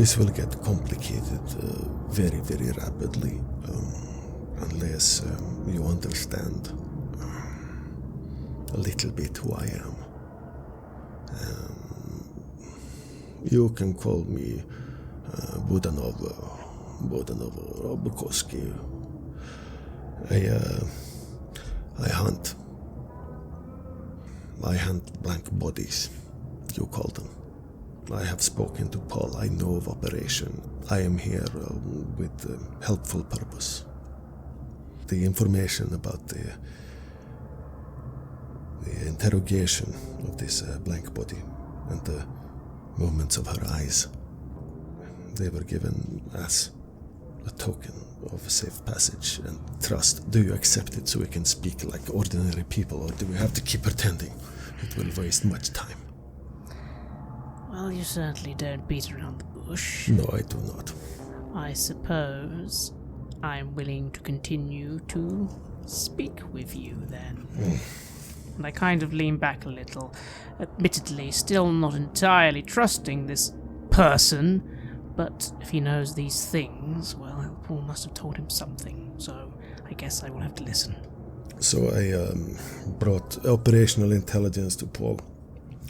This will get complicated very, very rapidly, unless you understand a little bit who I am. You can call me Bodanov or Bukowski. I hunt. I hunt blank bodies, you call them. I have spoken to Paul. I know of operation. I am here with helpful purpose. The information about the interrogation of this blank body and the movements of her eyes, they were given as a token of safe passage and trust. Do you accept it so we can speak like ordinary people, or do we have to keep pretending? It will waste much time. Well, you certainly don't beat around the bush. No, I do not. I suppose I'm willing to continue to speak with you then. And I kind of lean back a little, admittedly still not entirely trusting this person, but if he knows these things, well, Paul must have told him something, so I guess I will have to listen. So I brought operational intelligence to Paul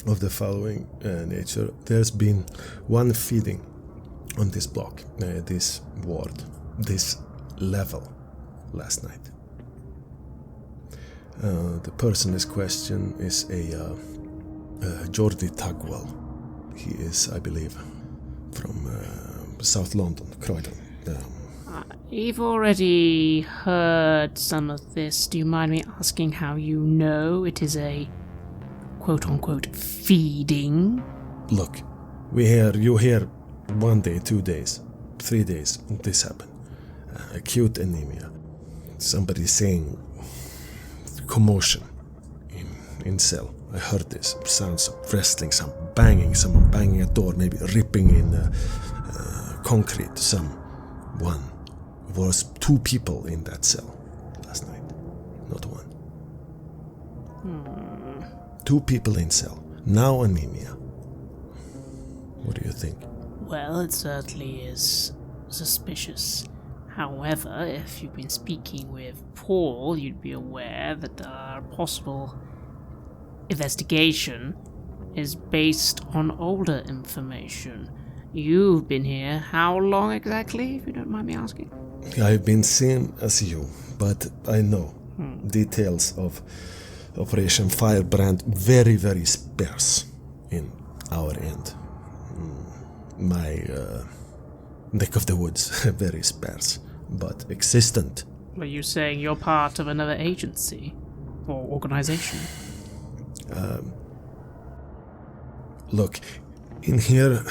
of the following nature. There's been one feeding on this block, this ward, this level last night. The person in question is a Jordi Tagwell. He is, I believe, from South London, Croydon. You've already heard some of this. Do you mind me asking how you know it is a quote-unquote feeding? Look, you hear 1 day, 2 days, 3 days, this happened. Acute anemia. Somebody saying commotion in cell. I heard this. Sounds of wrestling, someone banging a door, maybe ripping in concrete. Someone. There was 2 people in that cell last night, not 1. 2 people in cell. Now anemia. What do you think? Well, it certainly is suspicious. However, if you've been speaking with Paul, you'd be aware that our possible investigation is based on older information. You've been here how long exactly, if you don't mind me asking? I've been same as you, but I know details of Operation Firebrand very, very sparse in our end. My neck of the woods, very sparse, but existent. Are you saying you're part of another agency or organization? Look, in here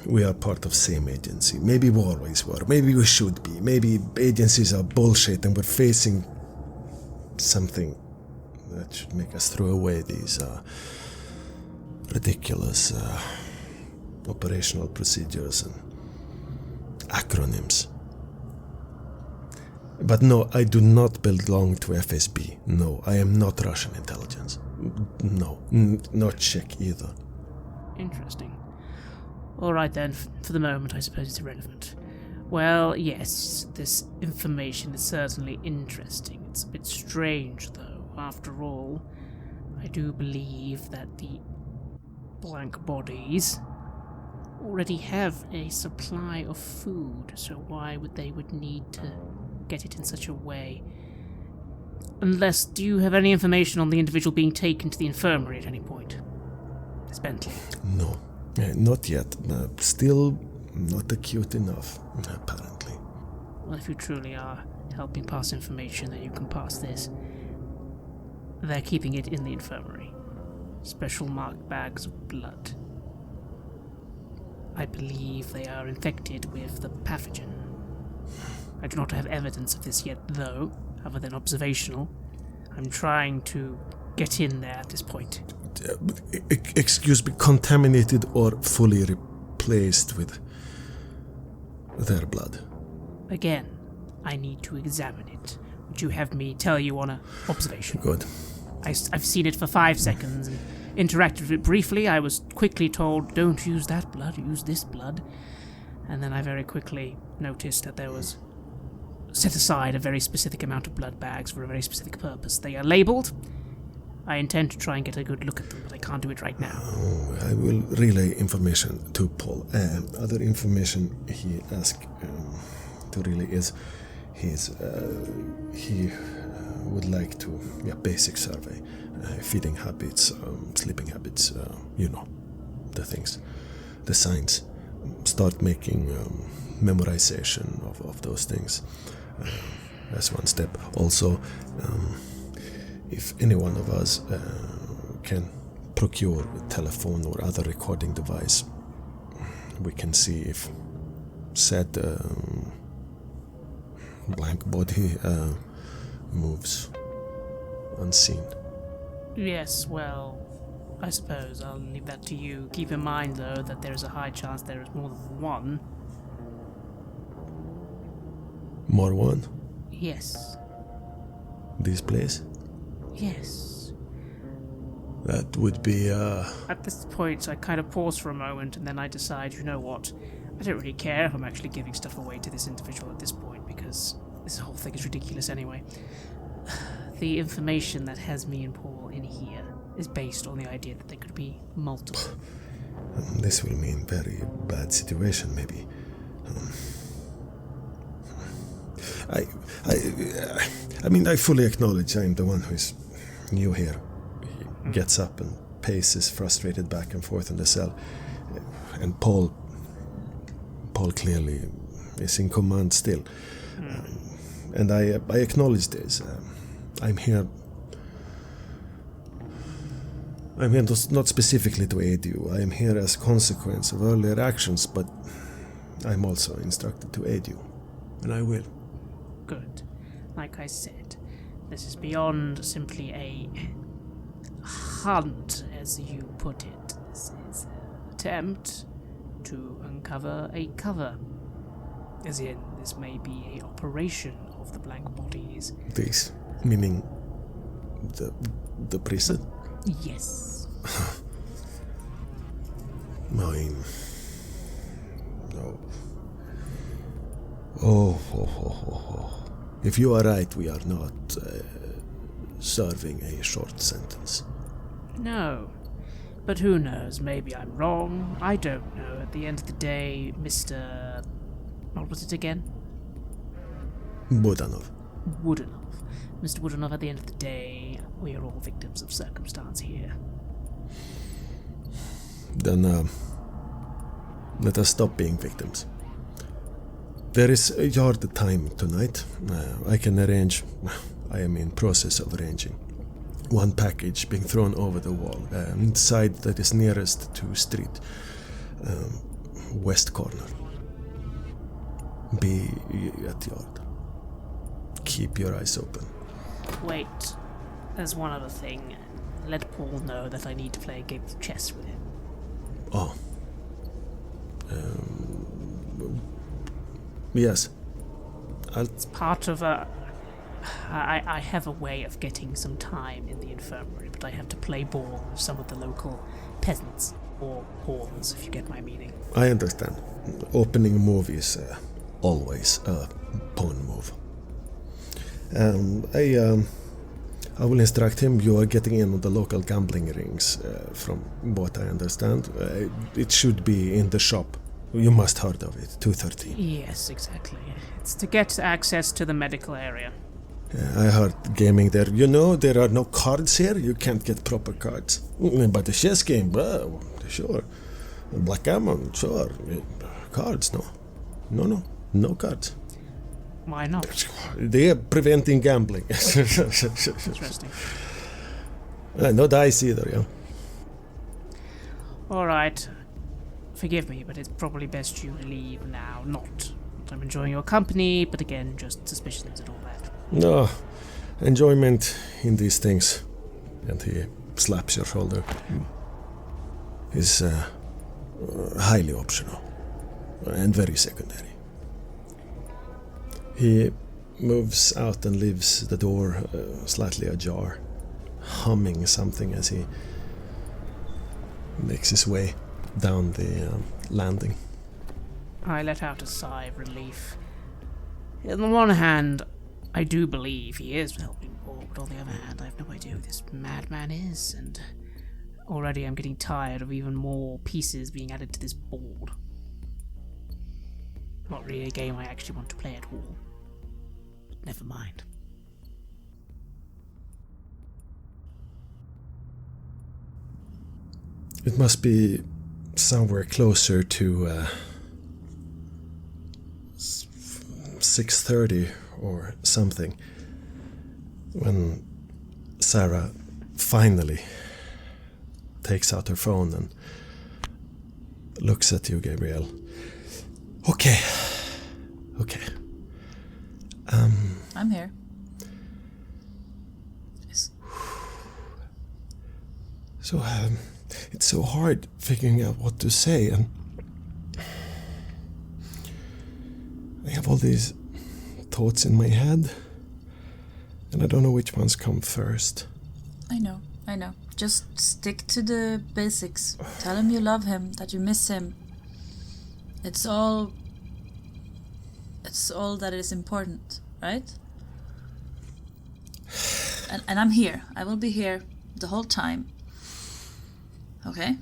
we are part of same agency. Maybe we always were. Maybe we should be. Maybe agencies are bullshit and we're facing something that should make us throw away these ridiculous operational procedures and acronyms. But no, I do not belong to FSB. No, I am not Russian intelligence. No, not Czech either. Interesting. All right then, for the moment I suppose it's irrelevant. Well, yes, this information is certainly interesting. It's a bit strange though. After all, I do believe that the blank bodies already have a supply of food, so why would they need to get it in such a way? Unless, do you have any information on the individual being taken to the infirmary at any point? Miss Bentley? No, not yet. Still not acute enough, apparently. Well, if you truly are helping pass information, then you can pass this. They're keeping it in the infirmary. Special marked bags of blood. I believe they are infected with the pathogen. I do not have evidence of this yet, though, other than observational. I'm trying to get in there at this point. Excuse me, contaminated or fully replaced with their blood? Again, I need to examine it. Would you have me tell you on an observation? Good. I've seen it for 5 seconds and interacted with it briefly. I was quickly told, don't use that blood, use this blood. And then I very quickly noticed that there was set aside a very specific amount of blood bags for a very specific purpose. They are labelled. I intend to try and get a good look at them, but I can't do it right now. Oh, I will relay information to Paul. Other information he asked to relay is he would like to, basic survey, feeding habits, sleeping habits, the things, the signs. Start making memorization of those things as one step. Also, if any one of us can procure a telephone or other recording device, we can see if said blank body moves unseen. Yes, well, I suppose I'll leave that to you. Keep in mind, though, that there is a high chance there is more than one. More one? Yes. This place? Yes. That would be, At this point, I kind of pause for a moment, and then I decide, you know what? I don't really care if I'm actually giving stuff away to this individual at this point, because this whole thing is ridiculous anyway. The information that has me and Paul in here is based on the idea that there could be multiple. This will mean very bad situation, maybe. I fully acknowledge I'm the one who is new here. He gets up and paces frustrated back and forth in the cell. And Paul clearly is in command still. And I acknowledge this. I'm here not specifically to aid you. I am here as a consequence of earlier actions, but I'm also instructed to aid you. And I will. Good. Like I said, this is beyond simply a hunt, as you put it. This is an attempt to uncover a cover. As in, this may be an operation of the blank bodies. This, meaning the prison? Yes. Mine. No. Oh. If you are right, we are not serving a short sentence. No. But who knows? Maybe I'm wrong. I don't know. At the end of the day, Mr. What was it again? Bodanov. Mr. Bodanov, at the end of the day, we are all victims of circumstance here. Then, let us stop being victims. There is a yard time tonight. I can arrange. I am in process of arranging one package being thrown over the wall, inside that is nearest to street, west corner. Be at yard. Keep your eyes open. Wait, there's one other thing. Let Paul know that I need to play a game of chess with him. Oh. Yes. It's part of a... I have a way of getting some time in the infirmary, but I have to play ball with some of the local peasants, or pawns, if you get my meaning. I understand. Opening move is always a pawn move. I will instruct him. You are getting in on the local gambling rings, from what I understand. It should be in the shop. You must heard of it, 213. Yes, exactly. It's to get access to the medical area. I heard gaming there. You know, there are no cards here. You can't get proper cards. But the chess game, well, sure. Backgammon, sure. Cards, no. No cards. Why not? They are preventing gambling. Interesting. No dice either, yeah. Alright. Forgive me, but it's probably best you leave now. Not that I'm enjoying your company, but again, just suspicions and all that. No, enjoyment in these things, and he slaps your shoulder, is highly optional and very secondary. He moves out and leaves the door slightly ajar, humming something as he makes his way down the landing. I let out a sigh of relief. On the one hand, I do believe he is helping Paul, but on the other hand, I have no idea who this madman is, and already I'm getting tired of even more pieces being added to this board. Not really a game I actually want to play at all. But never mind. It must be somewhere closer to 6:30 or something when Sarah finally takes out her phone and looks at you, Gabriel. Okay. I'm here. Yes. So, it's so hard figuring out what to say, and I have all these thoughts in my head, and I don't know which ones come first. I know. Just stick to the basics. Tell him you love him, that you miss him. It's all that is important, right? And I'm here. I will be here the whole time. Okay?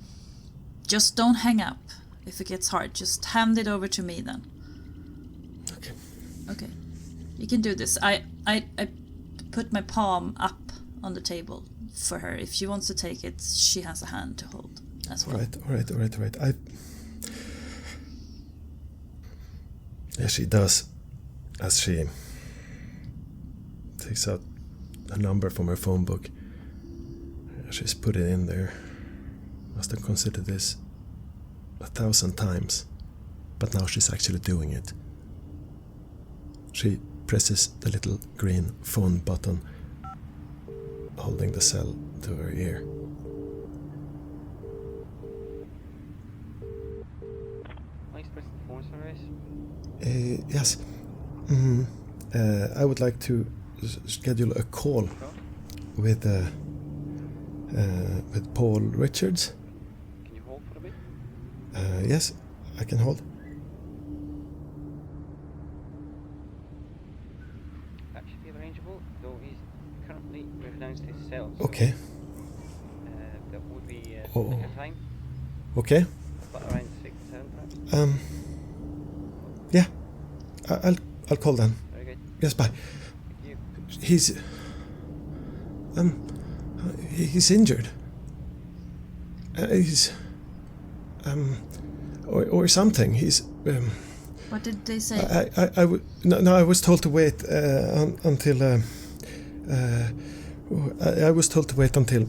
Just don't hang up. If it gets hard, just hand it over to me then. Okay. You can do this. I put my palm up on the table for her. If she wants to take it, she has a hand to hold as well. All right. Yeah, she does. As she takes out a number from her phone book. She's put it in there. Must have considered this 1,000 times. But now she's actually doing it. She presses the little green phone button, holding the cell to her ear. Yes. I would like to schedule a call with Paul Richards. Can you hold for a bit? Yes, I can hold. That should be arrangeable, though he's currently renounced his cell. So Okay. That would be a time. Okay. But around 6 or 7 perhaps. Yeah. I'll call then. Very good. Yes, bye. You. He's injured. He's or something. He's What did they say? I was told to wait until I was told to wait until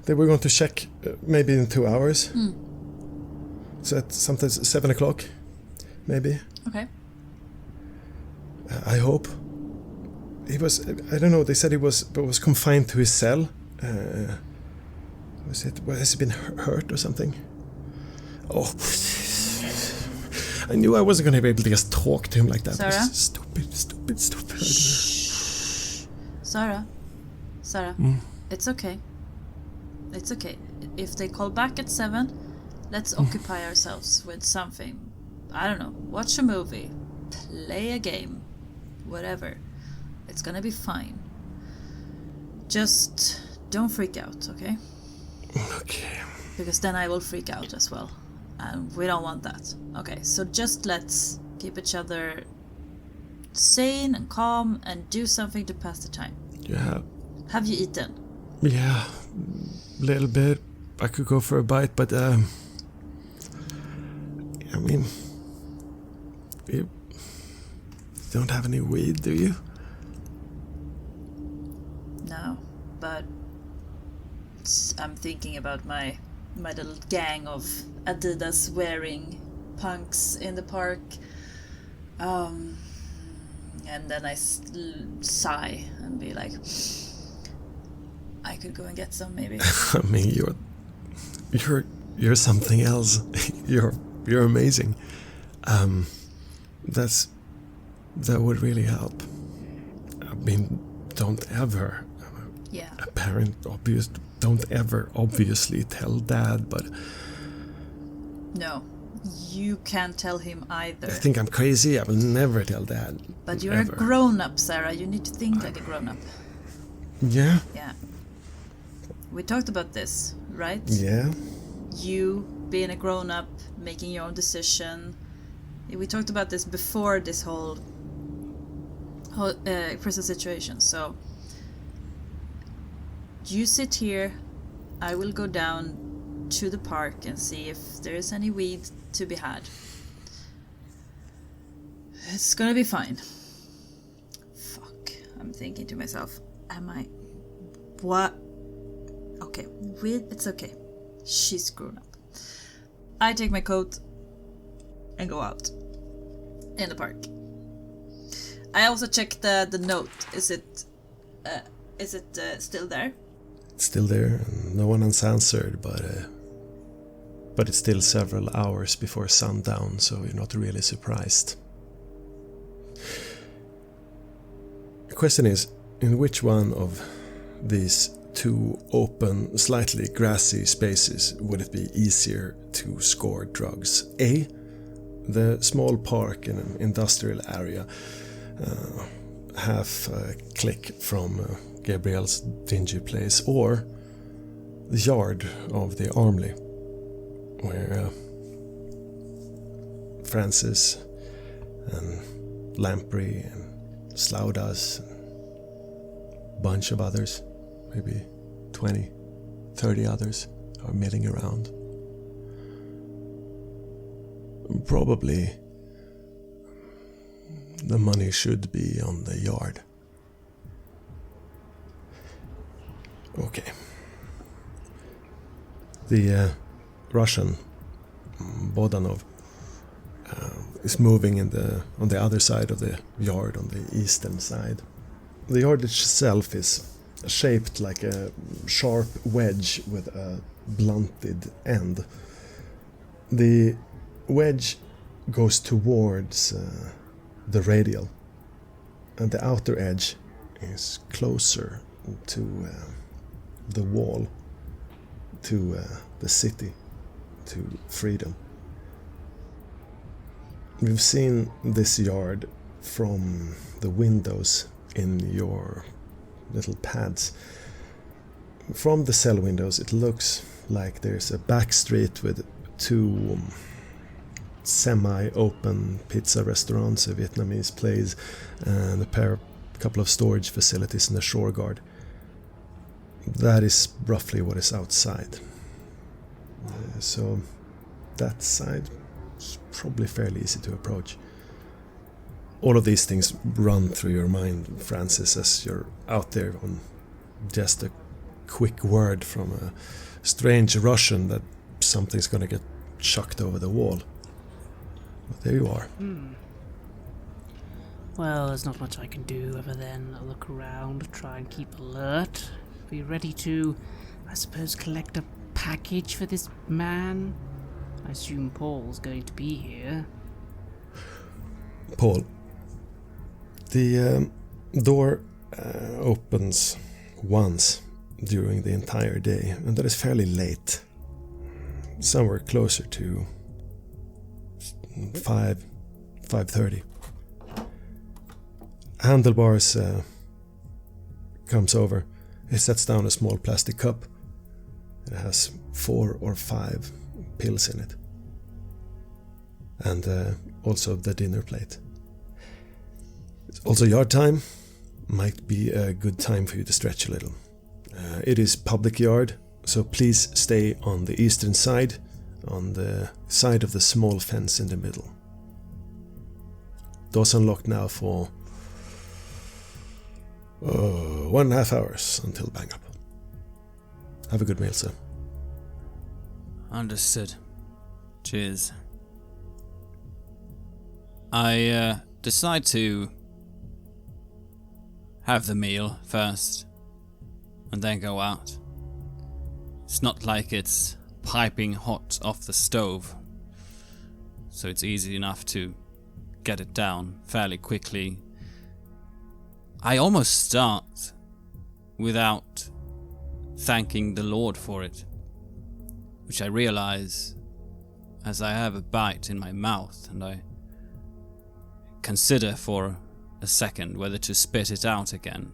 they were going to check maybe in 2 hours. So at sometimes 7 o'clock, maybe. Okay. I hope. He was. I don't know. They said he was confined to his cell. Was it? Has he been hurt or something? Oh, I knew I wasn't going to be able to just talk to him like that. Sarah? Stupid. Shh. Sarah. It's okay. It's okay. If they call back at 7, let's occupy ourselves with something. I don't know. Watch a movie. Play a game. Whatever. It's gonna be fine. Just don't freak out, okay? Okay. Because then I will freak out as well. And we don't want that. Okay, so just let's keep each other sane and calm and do something to pass the time. Yeah. Have you eaten? Yeah. A little bit. I could go for a bite, but I mean, you don't have any weed, do you? No, but I'm thinking about my little gang of Adidas wearing punks in the park. And then I sigh and be like, I could go and get some maybe. I mean, you're something else. You're amazing. That would really help. I mean, don't ever. Yeah. A parent, don't ever obviously tell Dad, but No, you can't tell him either. I think I'm crazy. I will never tell Dad. But you're ever. a grown-up, Sarah. You need to think like a grown-up. Yeah? Yeah. We talked about this, right? Yeah. You being a grown-up, making your own decision. We talked about this before this whole prison situation. So you sit here. I will go down to the park and see if there is any weed to be had. It's gonna be fine. Fuck. I'm thinking to myself, what? Okay, it's okay. She's grown up. I take my coat and go out in the park. I also check the note. Is it still there? It's still there. No one has answered, but it's still several hours before sundown, so you're not really surprised. The question is, in which one of these two open, slightly grassy spaces would it be easier to score drugs? A, the small park in an industrial area, half a click from Gabriel's dingy place, or the yard of the Armley, where Francis and Lamprey and Slaudas and a bunch of others, maybe 20, 30 others, are milling around. Probably the money should be on the yard. Okay. The Russian Bodanov is moving on the other side of the yard, on the eastern side. The yard itself is shaped like a sharp wedge with a blunted end. The wedge goes towards the radial, and the outer edge is closer to the wall, to the city, to freedom. We've seen this yard from the windows in your little pads. From the cell windows it looks like there's a back street with two semi-open pizza restaurants, a Vietnamese place, and a couple of storage facilities in the shore guard. That is roughly what is outside. So that side is probably fairly easy to approach. All of these things run through your mind, Francis, as you're out there on just a quick word from a strange Russian that something's gonna get chucked over the wall. But there you are. Well, there's not much I can do other than look around, try and keep alert, be ready to, I suppose, collect a package for this man. I assume Paul's going to be here. Paul, the door opens once during the entire day, and that is fairly late. Somewhere closer to 5:30. Handlebars comes over. He sets down a small plastic cup. It has 4 or 5 pills in it. And also the dinner plate. It's also yard time. Might be a good time for you to stretch a little. It is public yard, so please stay on the eastern side, on the side of the small fence in the middle. Doors unlocked now for 1.5 hours until bang up. Have a good meal, sir. Understood. Cheers. I decide to have the meal first and then go out. It's not like it's piping hot off the stove, so it's easy enough to get it down fairly quickly. I almost start without thanking the Lord for it, which I realize as I have a bite in my mouth, and I consider for a second whether to spit it out again.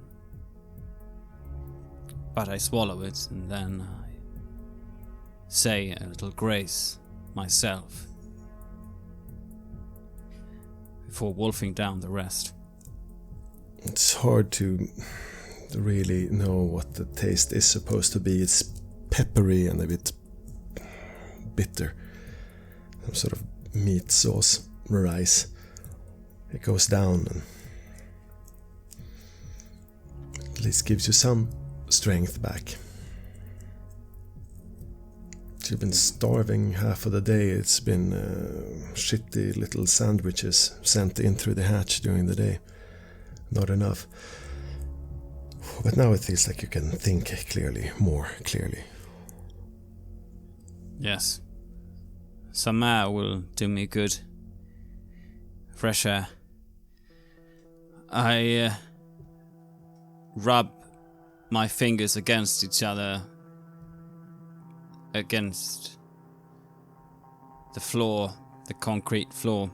But I swallow it, and then I say a little grace myself before wolfing down the rest. It's hard to really know what the taste is supposed to be. It's peppery and a bit bitter. Some sort of meat sauce, rice. It goes down and at least gives you some strength back. You've been starving half of the day. It's been shitty little sandwiches sent in through the hatch during the day. Not enough. But now it feels like you can think clearly, more clearly. Yes. Some air will do me good. Fresh air. I rub my fingers against each other, against the floor, the concrete floor.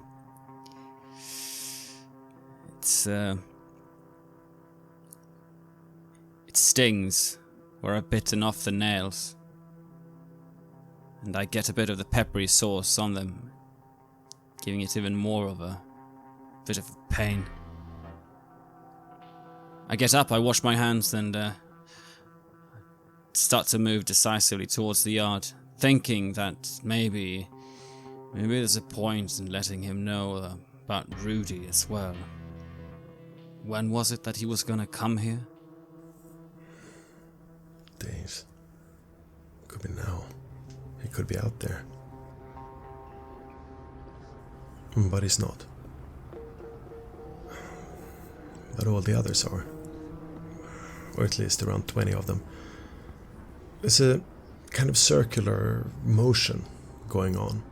It stings where I've bitten off the nails, and I get a bit of the peppery sauce on them, giving it even more of a bit of pain. I get up, I wash my hands, and start to move decisively towards the yard, thinking that maybe there's a point in letting him know about Rudy as well. When was it that he was gonna come here? Days. Could be now. He could be out there. But he's not. But all the others are. Or at least around 20 of them. There's a kind of circular motion going on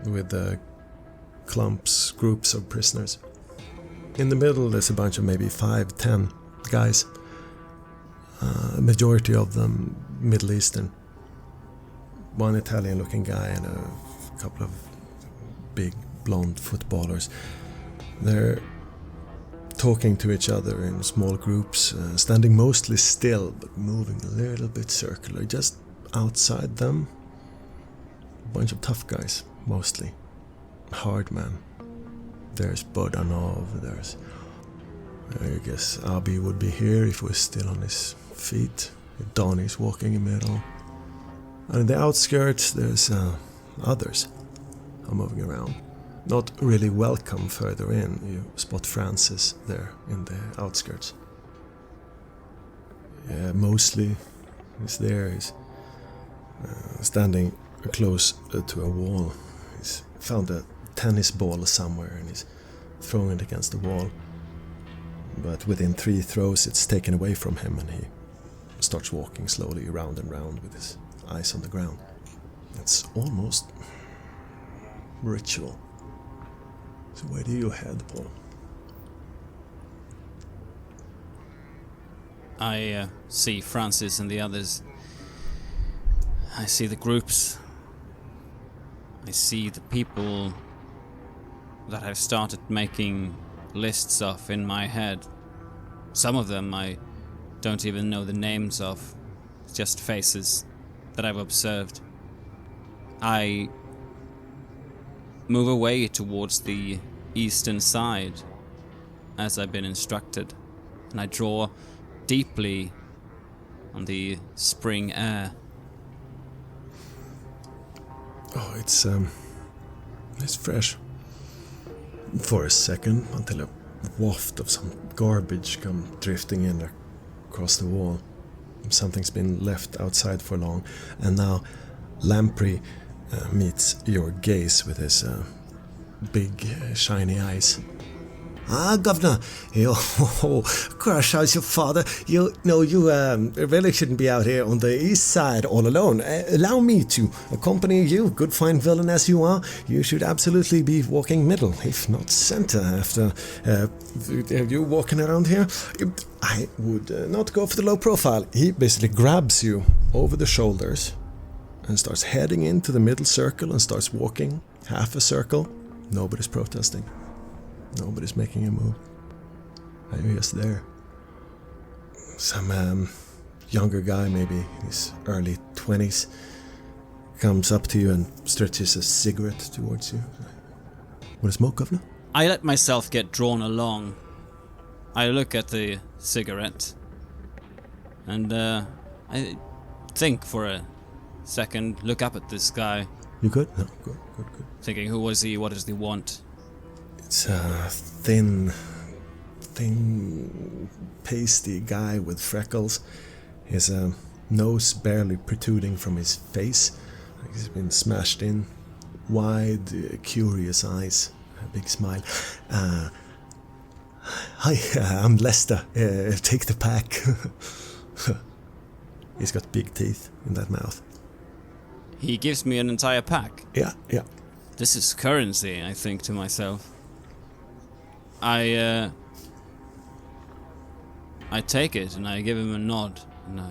with groups of prisoners. In the middle there's a bunch of maybe 5-10 guys. A majority of them Middle Eastern. One Italian looking guy and a couple of big blonde footballers. They're talking to each other in small groups, standing mostly still but moving a little bit circular. Just outside them, a bunch of tough guys, mostly. Hard man. There's Bodanov, there's... I guess Abi would be here if he was still on his feet. Donnie's walking in the middle. And in the outskirts there's others are moving around. Not really welcome further in. You spot Francis there in the outskirts. Yeah, mostly he's there. He's standing close to a wall. He's found a tennis ball somewhere and he's throwing it against the wall. But within 3 throws it's taken away from him and he starts walking slowly round and round with his eyes on the ground. It's almost ritual. So where do you head, Paul? I see Francis and the others. I see the groups. I see the people that I've started making lists of in my head. Some of them I don't even know the names of, just faces that I've observed. I move away towards the eastern side as I've been instructed, and I draw deeply on the spring air. Oh, it's fresh. For a second, until a waft of some garbage come drifting in across the wall. Something's been left outside for long, and now Lamprey meets your gaze with his big, shiny eyes. Ah, Governor, crush, how's your father? You really shouldn't be out here on the east side all alone. Allow me to accompany you, good fine villain as you are. You should absolutely be walking middle, if not center, after you walking around here. I would not go for the low profile. He basically grabs you over the shoulders and starts heading into the middle circle and starts walking half a circle. Nobody's protesting. Nobody's making a move. And you're just there. Some younger guy, maybe in his early 20s, comes up to you and stretches a cigarette towards you. Want a smoke, Governor? I let myself get drawn along. I look at the cigarette, and I think for a second, look up at this guy. You good? No, good. Thinking, who was he? What does he want? It's a thin, pasty guy with freckles. His nose barely protruding from his face. He's been smashed in. Wide, curious eyes. A big smile. Hi, I'm Lester. Take the pack. He's got big teeth in that mouth. He gives me an entire pack. Yeah. This is currency, I think to myself. I take it and I give him a nod and I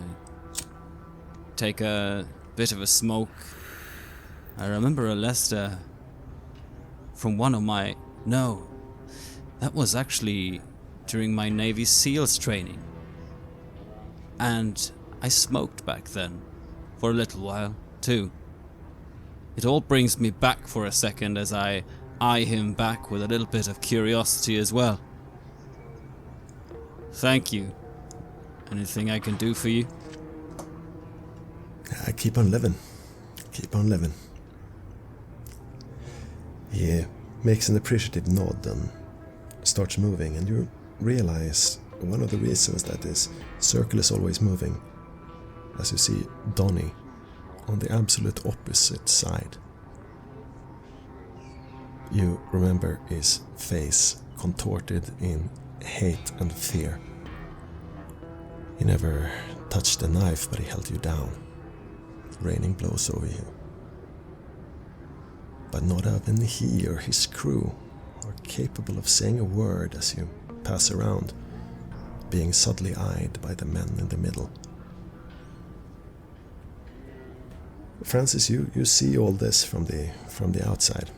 take a bit of a smoke. I remember a Lester from one of my... No, that was actually during my Navy SEALs training. And I smoked back then for a little while too. It all brings me back for a second as I eye him back with a little bit of curiosity as well. Thank you. Anything I can do for you? Keep on living. Keep on living. He makes an appreciative nod and starts moving, and you realize one of the reasons that this circle is always moving, as you see Donnie on the absolute opposite side. You remember his face contorted in hate and fear. He never touched a knife, but he held you down, raining blows over you. But not even he or his crew are capable of saying a word as you pass around, being subtly eyed by the men in the middle. Francis, you see all this from the outside.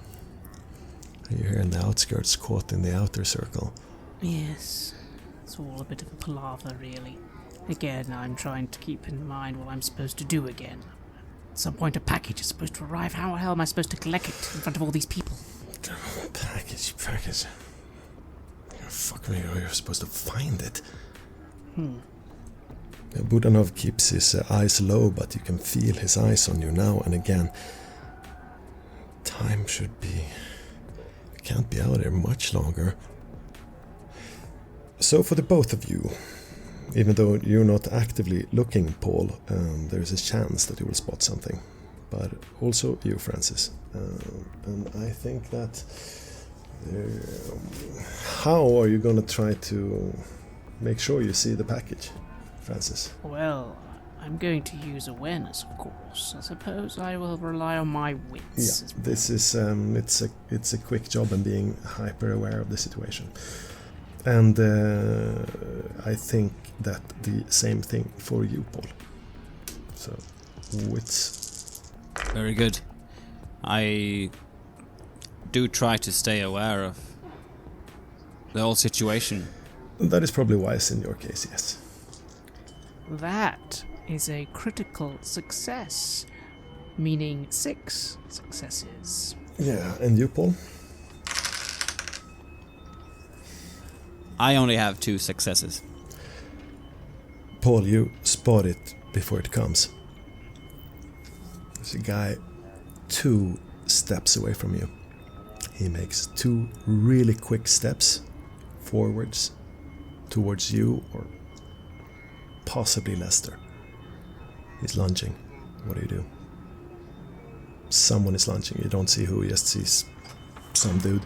You're here in the outskirts, caught in the outer circle. Yes, it's all a bit of a palaver, really. Again, I'm trying to keep in mind what I'm supposed to do again. At some point a package is supposed to arrive. How the hell am I supposed to collect it in front of all these people? Package. Fuck me, you're supposed to find it. Bodanov keeps his eyes low, but you can feel his eyes on you now and again. Time should be... You can't be out here much longer. So for the both of you, even though you're not actively looking, Paul, there's a chance that you will spot something. But also you, Francis. And I think that... how are you going to try to make sure you see the package, Francis? Well, I'm going to use awareness, of course. I suppose I will rely on my wits. Yeah, this is it's a quick job and being hyper aware of the situation. And I think that the same thing for you, Paul. So, wits. Very good. I do try to stay aware of the whole situation. That is probably wise in your case, yes. That is a critical success, meaning 6 successes. Yeah, and you, Paul? I only have 2 successes. Paul, you spot it before it comes. There's a guy 2 steps away from you. He makes 2 really quick steps forwards towards you or possibly Lester. He's lunging. What do? Someone is lunging. You don't see who, you just see some dude.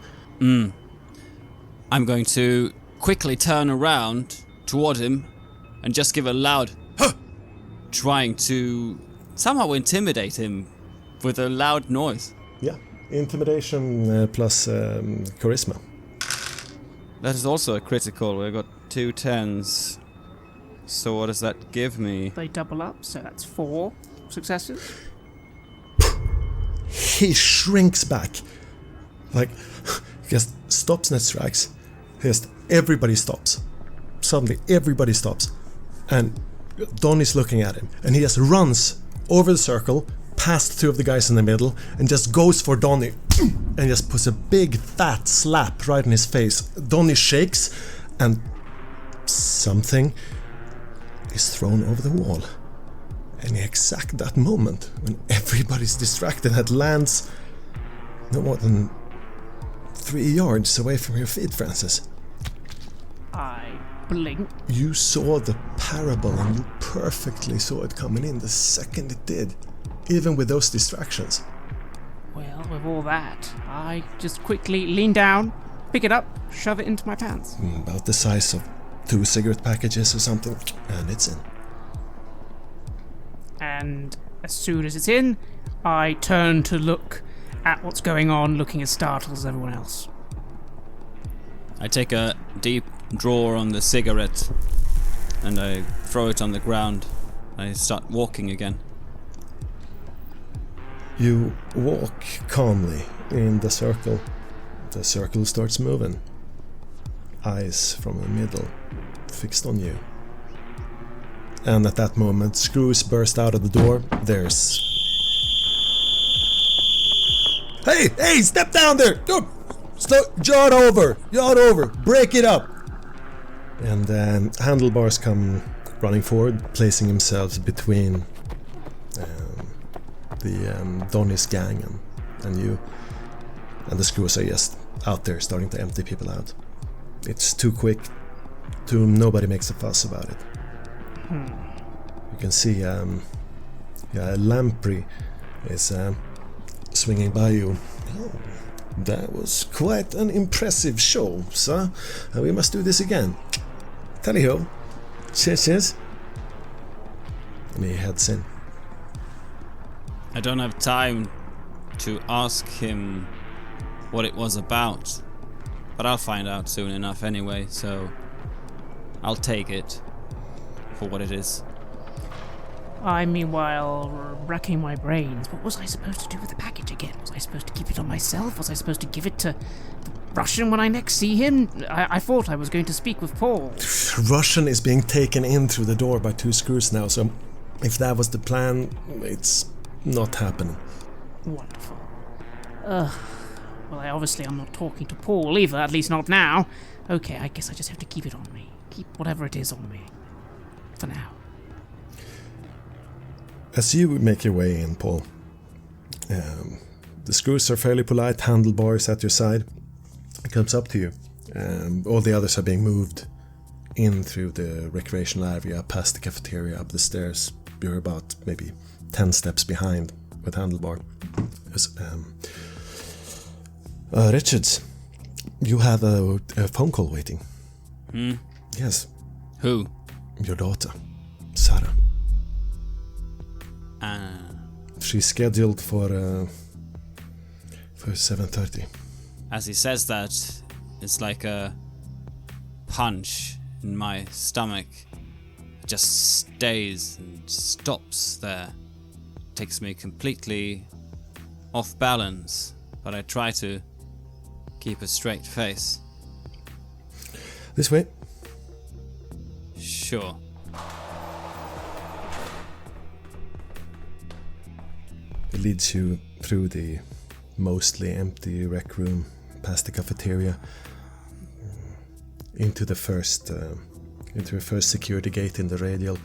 I'm going to quickly turn around toward him and just give a loud "Huh!" trying to somehow intimidate him with a loud noise. Yeah, intimidation plus charisma. That is also a critical. We've got 2 10s. So what does that give me? They double up, so that's 4 successes. he shrinks back. Like, just stops in its tracks. Just everybody stops. Suddenly, everybody stops. And Donnie's looking at him. And he just runs over the circle, past two of the guys in the middle, and just goes for Donnie. And just puts a big fat slap right in his face. Donnie shakes, and something is thrown over the wall. And in exact that moment, when everybody's distracted, it lands no more than 3 yards away from your feet, Francis. I blink. You saw the parable, and you perfectly saw it coming in the second it did, even with those distractions. Well, with all that, I just quickly lean down, pick it up, shove it into my pants. About the size of 2 cigarette packages or something, and it's in. And as soon as it's in, I turn to look at what's going on, looking as startled as everyone else. I take a deep draw on the cigarette and I throw it on the ground. I start walking again. You walk calmly in the circle. The circle starts moving. Eyes from the middle fixed on you. And at that moment, screws burst out of the door. There's... Hey, step down there! Jaw it over, break it up! And then handlebars come running forward, placing themselves between Donnie's gang and you. And the screws are just out there starting to empty people out. It's too quick. Nobody makes a fuss about it. You can see Lamprey is swinging by you. Oh, that was quite an impressive show, sir. We must do this again. Tally-ho. Cheers. And he heads in. I don't have time to ask him what it was about, but I'll find out soon enough anyway, so I'll take it for what it is. I, meanwhile, racking my brains. What was I supposed to do with the package again? Was I supposed to keep it on myself? Was I supposed to give it to the Russian when I next see him? I thought I was going to speak with Paul. Russian is being taken in through the door by 2 screws now, so if that was the plan, it's not happening. Wonderful. Well, I'm not talking to Paul either, at least not now. Okay, I guess I just have to keep it on me. Keep whatever it is on me. For now. As you make your way in, Paul, the screws are fairly polite, handlebars at your side. It comes up to you. All the others are being moved in through the recreational area, past the cafeteria, up the stairs. You're about maybe 10 steps behind with handlebar. Richards, you have a phone call waiting. Yes. Who? Your daughter, Sarah. She's scheduled for 7:30. As he says that, it's like a punch in my stomach. It just stays and stops there. Takes me completely off balance, but I try to keep a straight face. This way. Sure. It leads you through the mostly empty rec room, past the cafeteria, into the first security gate in the radial.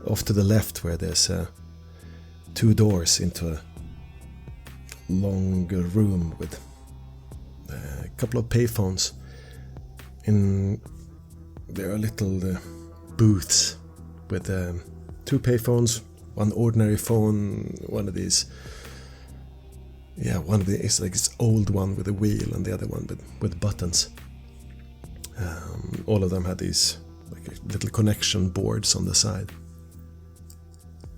Off to the left, where there's 2 doors into a longer room with a couple of payphones. There are little booths with 2 payphones. One ordinary phone, one of these. Yeah, one of the is like this old one with a wheel, and the other one with buttons. All of them had these like little connection boards on the side.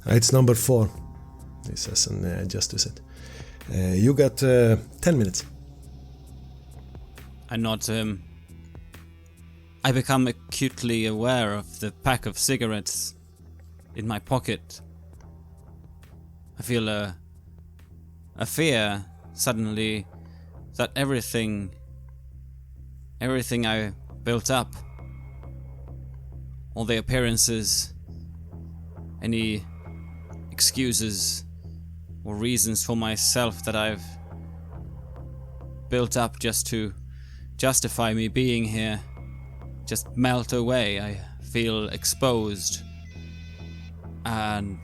It's number 4, he says, and adjusts it. You got 10 minutes. I nod to him. I become acutely aware of the pack of cigarettes in my pocket. I feel a a fear suddenly that everything I built up, all the appearances, any excuses or reasons for myself that I've built up just to justify me being here, just melt away. I feel exposed, and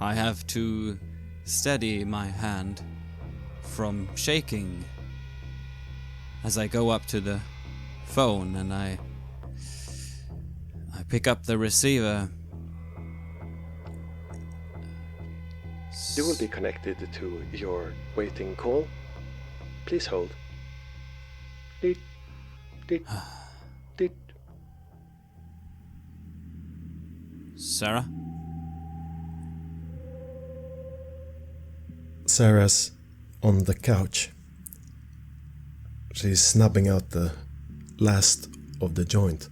I have to steady my hand from shaking as I go up to the phone and I pick up the receiver. You will be connected to your waiting call. Please hold. Deet, deet, deet. Sarah? Sarah's on the couch. She's snubbing out the last of the joint.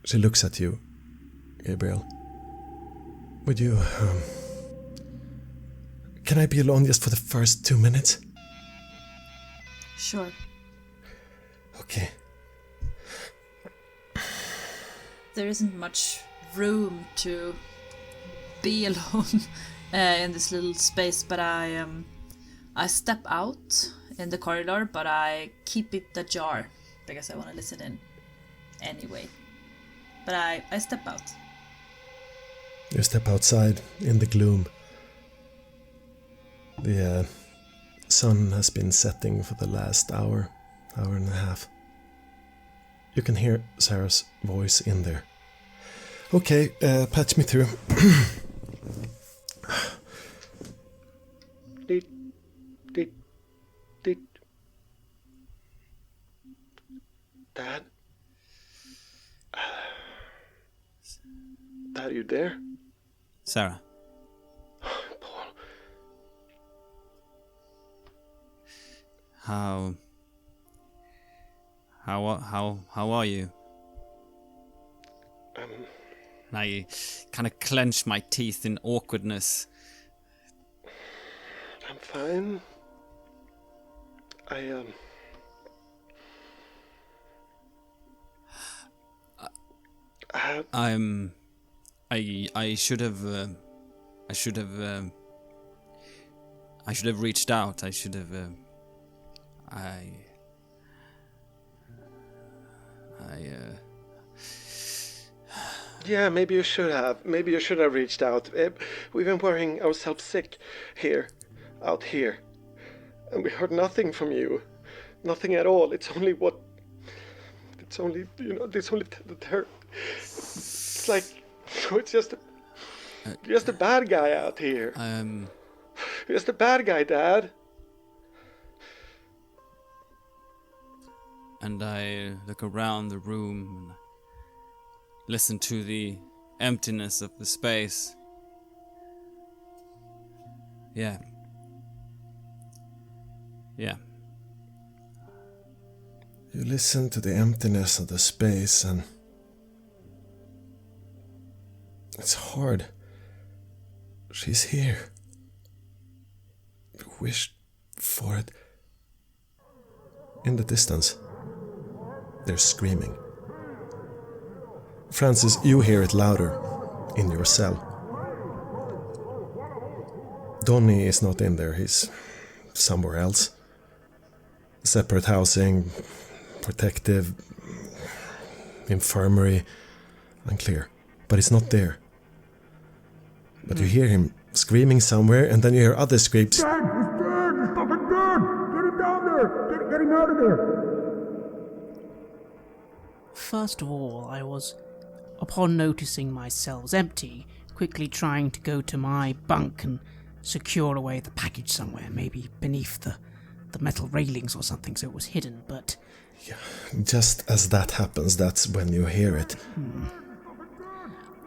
She looks at you, Gabriel. Would you, Can I be alone just for the first 2 minutes? Sure. Okay. There isn't much room to be alone in this little space, but I step out in the corridor, but I keep it ajar because I want to listen in anyway. But I step out. You step outside in the gloom. The sun has been setting for the last hour and a half. You can hear Sarah's voice in there. Okay, patch me through. Deet, deet, deet. Dad? Dad, you there? Sarah. Paul. How are you? I kind of clench my teeth in awkwardness. I'm fine. I should have reached out. Yeah, maybe you should have. Maybe you should have reached out. We've been worrying ourselves sick out here. And we heard nothing from you. Nothing at all. It's only the terror. It's like, it's just a bad guy out here. Just a bad guy, Dad. And I look around the room and listen to the emptiness of the space. Yeah. You listen to the emptiness of the space, and it's hard. She's here. You wished for it. In the distance, they're screaming. Francis, you hear it louder in your cell. Donnie is not in there, he's somewhere else. Separate housing, protective, infirmary, unclear. But he's not there. But you hear him screaming somewhere, and then you hear other screams. Dead! He's dead! He's fucking dead! Get him down there! Get him out of there! First of all, I was, upon noticing my cells empty, quickly trying to go to my bunk and secure away the package somewhere, maybe beneath the metal railings or something, so it was hidden, but... Yeah, just as that happens, that's when you hear it.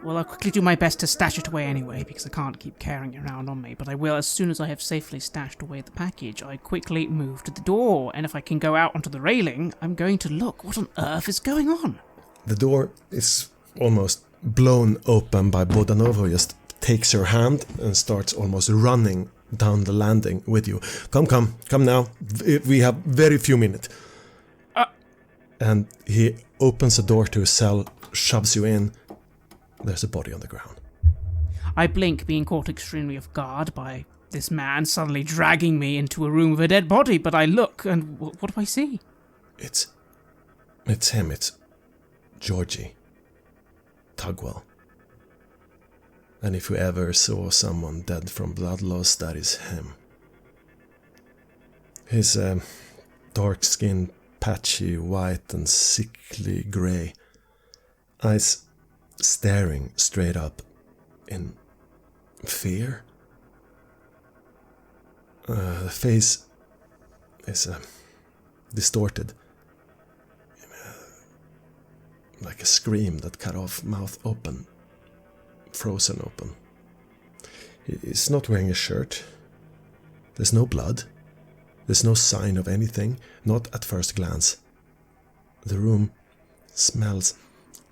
Well, I'll quickly do my best to stash it away anyway, because I can't keep carrying it around on me, but I will as soon as I have safely stashed away the package. I quickly move to the door, and if I can go out onto the railing, I'm going to look. What on earth is going on? The door is almost blown open by Bodanov, who just takes her hand and starts almost running down the landing with you. Come now. We have very few minutes. And he opens the door to his cell, shoves you in. There's a body on the ground. I blink, being caught extremely off guard by this man suddenly dragging me into a room with a dead body, but I look, and what do I see? It's him. It's Georgie Tugwell. And if you ever saw someone dead from blood loss, that is him. His dark skin, patchy white and sickly grey, eyes staring straight up in fear. The face is distorted, like a scream that cut off, mouth open, frozen open. He's not wearing a shirt. There's no blood. There's no sign of anything, not at first glance. The room smells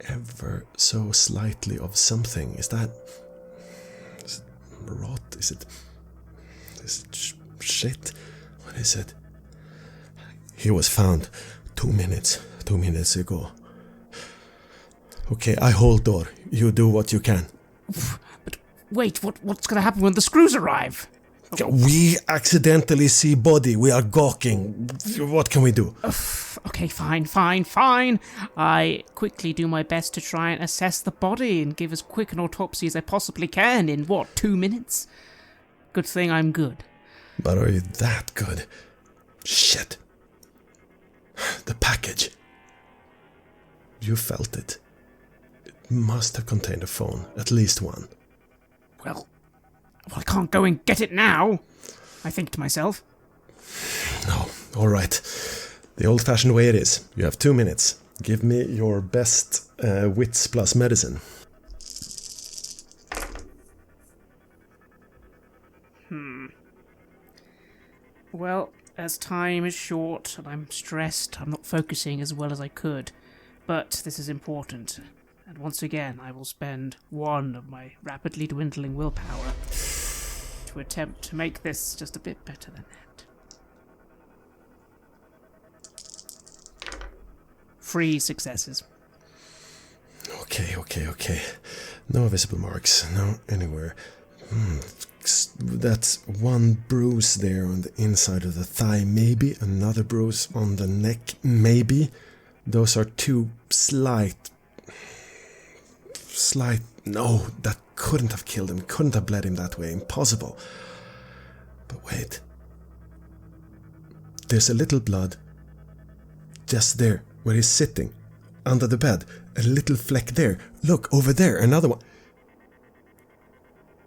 ever so slightly of something. Is it rot? Is it shit? What is it? He was found 2 minutes ago. Okay, I hold door. You do what you can. But wait, what's gonna happen when the screws arrive? We accidentally see body. We are gawking. What can we do? Okay, fine. I quickly do my best to try and assess the body and give as quick an autopsy as I possibly can in, 2 minutes? Good thing I'm good. But are you that good? Shit. The package. You felt it. It must have contained a phone, at least one. Well, I can't go and get it now, I think to myself. No, alright. The old-fashioned way it is. You have 2 minutes. Give me your best wits plus medicine. Well, as time is short and I'm stressed, I'm not focusing as well as I could. But this is important. And once again, I will spend one of my rapidly dwindling willpower to attempt to make this just a bit better than that. 3 successes. Okay. No visible marks. No anywhere. That's one bruise there on the inside of the thigh, maybe. Another bruise on the neck, maybe. Those are 2 slight... No, that couldn't have killed him. Couldn't have bled him that way. Impossible. But wait. There's a little blood just there, where he's sitting, under the bed. A little fleck there. Look, over there, another one.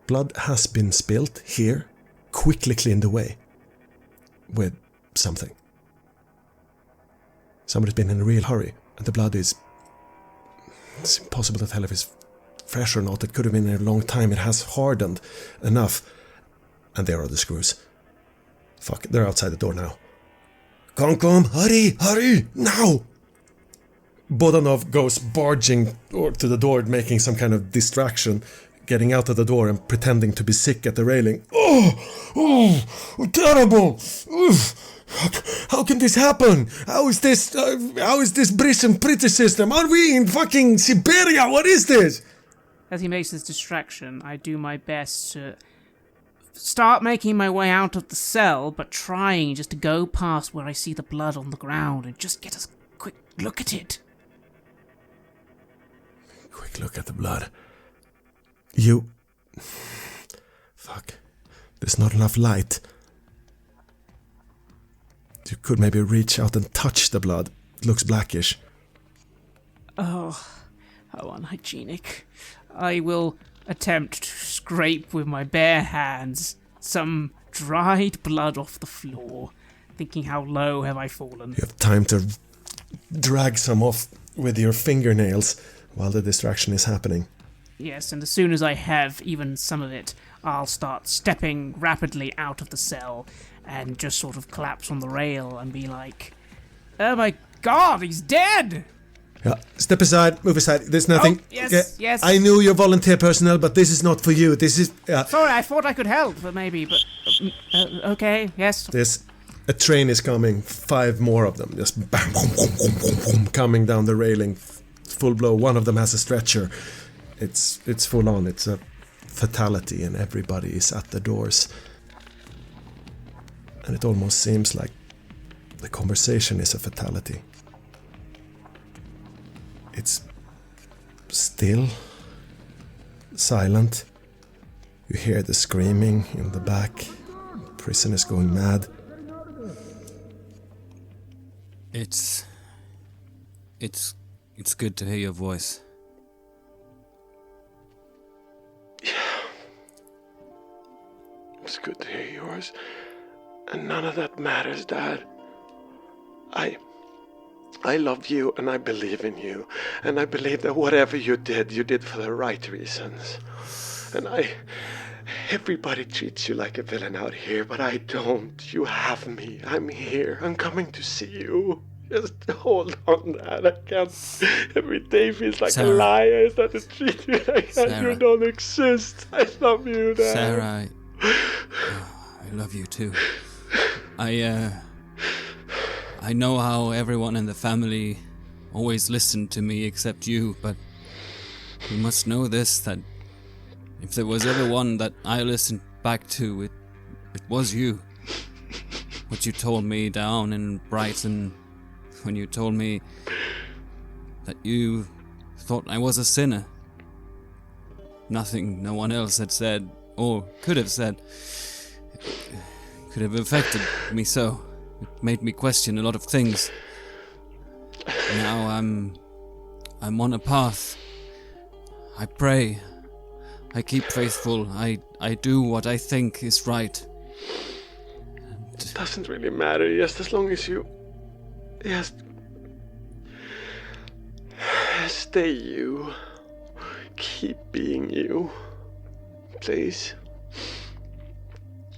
Blood has been spilt here, quickly cleaned away. With something. Somebody's been in a real hurry, and the blood is... It's impossible to tell if it's fresh or not. It could have been there a long time. It has hardened enough. And there are the screws. Fuck, they're outside the door now. Come, hurry, now! Bodanov goes barging to the door, making some kind of distraction, getting out of the door and pretending to be sick at the railing. Oh, terrible! How can this happen? How is this British system? Are we in fucking Siberia? What is this? As he makes this distraction, I do my best to start making my way out of the cell, but trying just to go past where I see the blood on the ground and just get a quick look at it. Quick look at the blood. Fuck. There's not enough light. You could maybe reach out and touch the blood. It looks blackish. Oh, how unhygienic. I will attempt to scrape with my bare hands some dried blood off the floor, thinking how low have I fallen. You have time to drag some off with your fingernails while the distraction is happening. Yes, and as soon as I have even some of it, I'll start stepping rapidly out of the cell and just sort of collapse on the rail and be like, oh my god, he's dead! Yeah, step aside, move aside. There's nothing. Oh, yes, Yeah, yes. I knew you're volunteer personnel, but this is not for you. This is. Sorry, I thought I could help, but maybe. But okay, yes. A train is coming. 5 more of them, just bam, boom, boom, boom, boom, boom, coming down the railing, full blow. One of them has a stretcher. It's full on. It's a fatality, and everybody is at the doors. And it almost seems like the conversation is a fatality. It's still silent. You hear the screaming in the back. The prison is going mad. It's good to hear your voice. It's good to hear yours. And none of that matters, Dad. I love you and I believe in you. And I believe that whatever you did for the right reasons. And everybody treats you like a villain out here, but I don't. You have me. I'm here. I'm coming to see you. Just hold on, Dad. I can't. Every day feels like Sarah. a lie. I start to treat you like Sarah. you don't exist. I love you, Dad. Sarah, I love you too. I know how everyone in the family always listened to me except you, but you must know this, that if there was ever one that I listened back to, it was you. What you told me down in Brighton, when you told me that you thought I was a sinner. Nothing no one else had said, or could have said, could have affected me so. It made me question a lot of things. Now I'm on a path. I pray. I keep faithful. I do what I think is right. It doesn't really matter, just as long as you... Just... Stay you. Keep being you. Please.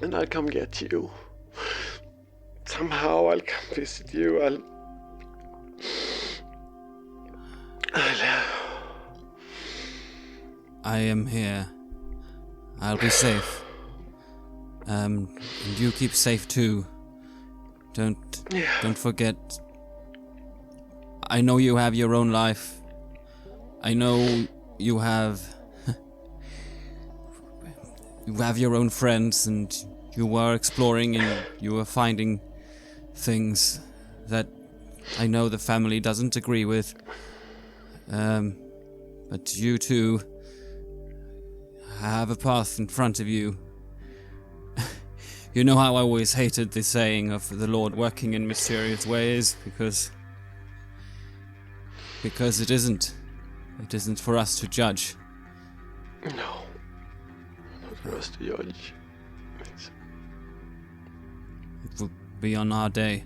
And I'll come get you. Somehow I'll come visit you. I'll I am here. I'll be safe. And you keep safe too. Don't forget. I know you have your own life. I know you have your own friends, and you were exploring and you were finding things that I know the family doesn't agree with. But you too have a path in front of you. You know how I always hated the saying of the Lord working in mysterious ways, because it isn't. It isn't for us to judge. No. Not for us to judge. It will be on our day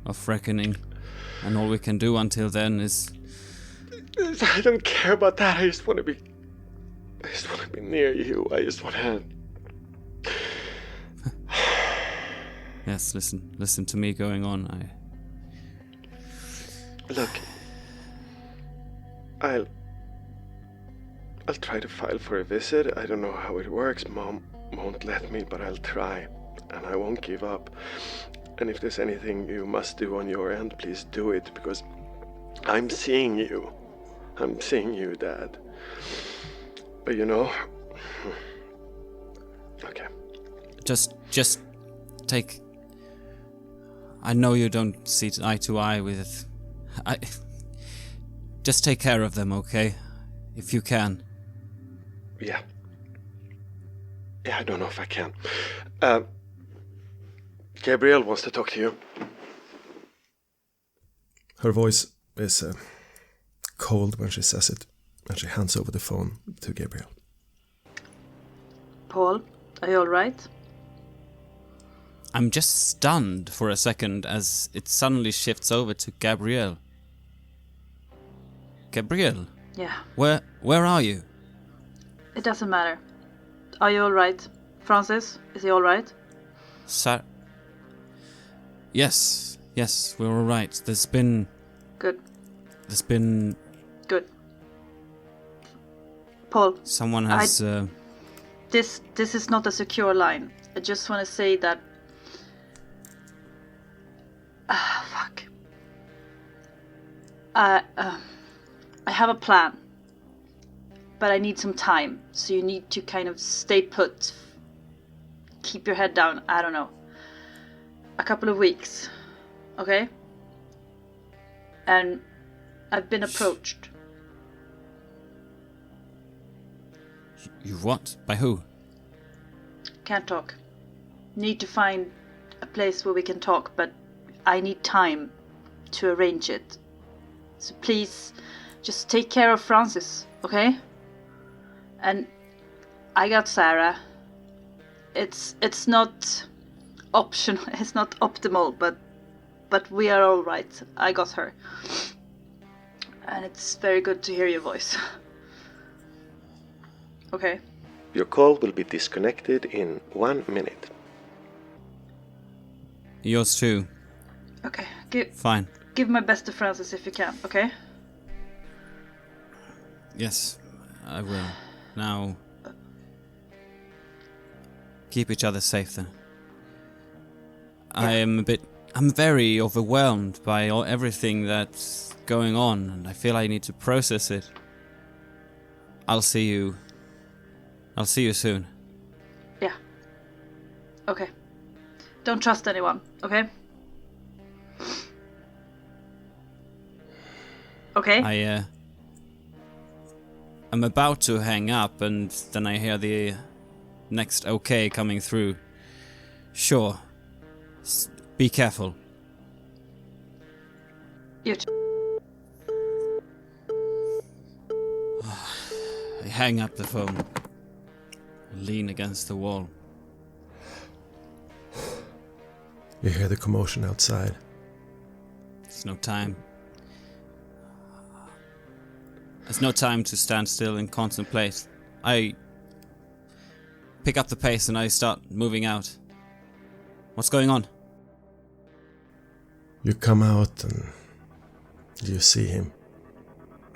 of reckoning, and all we can do until then is... I don't care about that. I just want to be near you. I just want to... Yes, listen to me going on. Look, I'll try to file for a visit. I don't know how it works. Mom won't let me, but I'll try. And I won't give up. And if there's anything you must do on your end, please do it, because I'm seeing you. I'm seeing you, Dad. But you know... Okay. Just take... I know you don't see eye to eye with... Just take care of them, okay? If you can. Yeah. Yeah, I don't know if I can. Gabrielle wants to talk to you. Her voice is cold when she says it, and she hands over the phone to Gabrielle. Paul, are you alright? I'm just stunned for a second as it suddenly shifts over to Gabrielle. Gabrielle? Yeah. Where are you? It doesn't matter. Are you alright? Francis, is he alright? Sir? Yes, we're alright. There's been... Good. There's been... Good. Paul, Someone has... this is not a secure line. I just want to say that... fuck. I have a plan. But I need some time. So you need to kind of stay put. Keep your head down. I don't know. A couple of weeks. Okay? And I've been approached. You what? By who? Can't talk. Need to find a place where we can talk, but I need time to arrange it. So please, just take care of Francis, okay? And I got Sarah. It's not optional. It's not optimal, but we are all right. I got her, and it's very good to hear your voice. Okay. Your call will be disconnected in 1 minute. Yours too. Okay. Fine. Give my best to Francis if you can. Okay. Yes, I will. Now, keep each other safe then. Yeah. I'm very overwhelmed by everything that's going on, and I feel I need to process it. I'll see you soon. Yeah. Okay. Don't trust anyone, okay? Okay? I'm about to hang up, and then I hear the next okay coming through. Sure. Be careful. You too. I hang up the phone. Lean against the wall. You hear the commotion outside. There's no time. There's no time to stand still and contemplate. I pick up the pace and I start moving out. What's going on? You come out and you see him.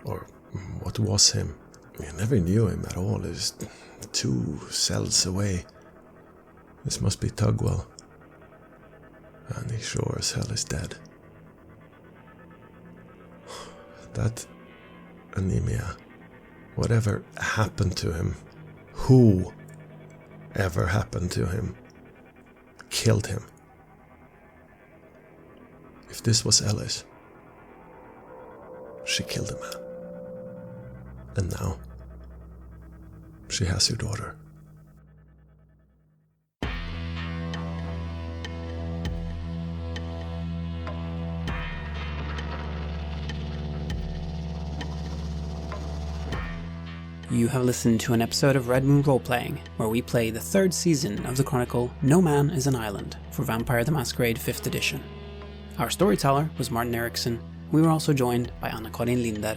Or what was him. You never knew him at all. He's 2 cells away. This must be Tugwell. And he sure as hell is dead. That anemia. Whatever happened to him. Who ever happened to him? Killed him. If this was Ellis, she killed a man. And now, she has your daughter. You have listened to an episode of Red Moon Roleplaying, where we play the 3rd season of the chronicle No Man is an Island for Vampire the Masquerade 5th edition. Our storyteller was Martin Eriksson. We were also joined by Anna-Karin Linder.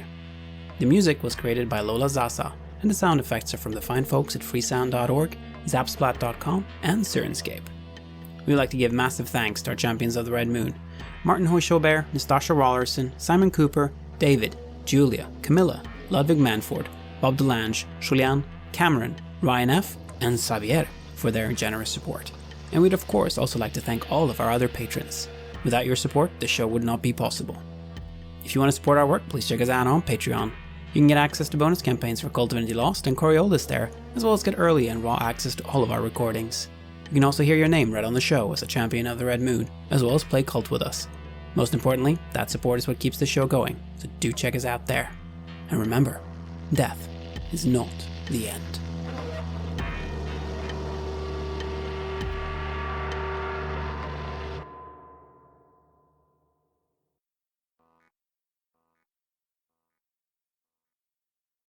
The music was created by Lola Zaza, and the sound effects are from the fine folks at freesound.org, zapsplat.com, and Sirenscape. We would like to give massive thanks to our champions of the Red Moon, Martin Heuschober, Nastasia Raulerson, Simon Cooper, David, Julia, Camilla, Ludwig Manford, Bob Lange, Julián, Cameron, Ryan F, and Xabier for their generous support. And we'd of course also like to thank all of our other patrons. Without your support, the show would not be possible. If you want to support our work, please check us out on Patreon. You can get access to bonus campaigns for Cult of Divinity Lost and Coriolis there, as well as get early and raw access to all of our recordings. You can also hear your name read on the show as a champion of the Red Moon, as well as play Cult with us. Most importantly, that support is what keeps the show going, so do check us out there. And remember, death is not the end.